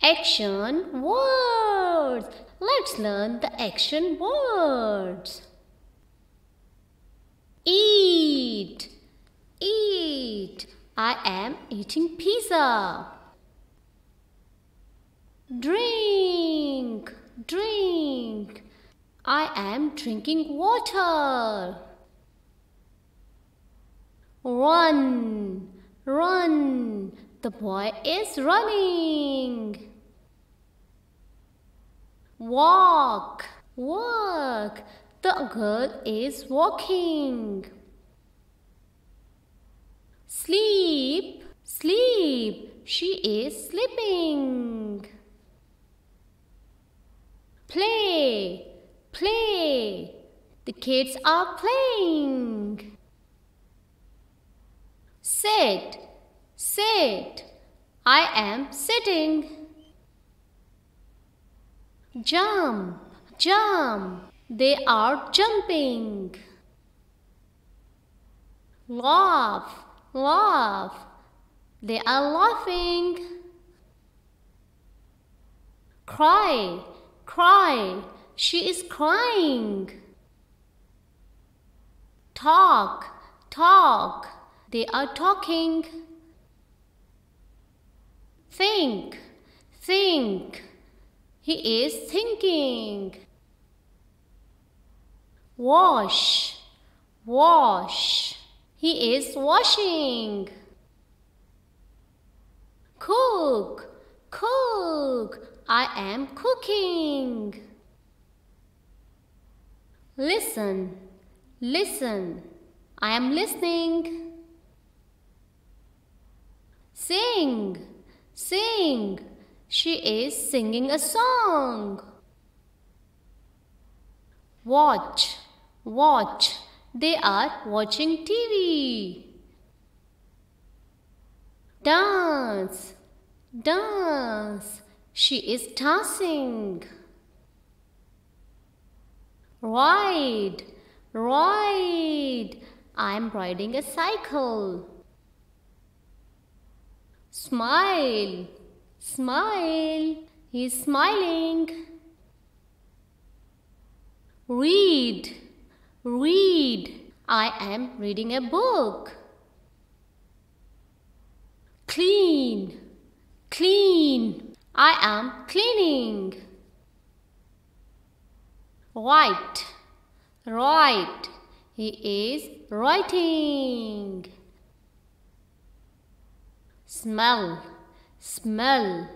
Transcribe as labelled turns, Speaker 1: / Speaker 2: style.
Speaker 1: Action words. Let's learn the action words. Eat. Eat. I am eating pizza. Drink. Drink. I am drinking water. Run. Run. The boy is running. Walk. Walk. The girl is walking. Sleep. Sleep. She is sleeping. Play. Play. The kids are playing. Sit. Sit. I am sitting. Jump. Jump. They are jumping. Laugh. Laugh. They are laughing. Cry. Cry. She is crying. Talk. Talk. They are talking. Think. Think. He is thinking. Wash. Wash. He is washing. Cook. Cook. I am cooking. Listen. Listen. I am listening. Sing. Sing. She is singing a song. Watch. Watch. They are watching TV. Dance. Dance. She is dancing. Ride. Ride. I am riding a cycle. Smile. Smile. He is smiling. Read. Read. I am reading a book. Clean. Clean. I am cleaning. Write. Write. He is writing. Smell. Smell.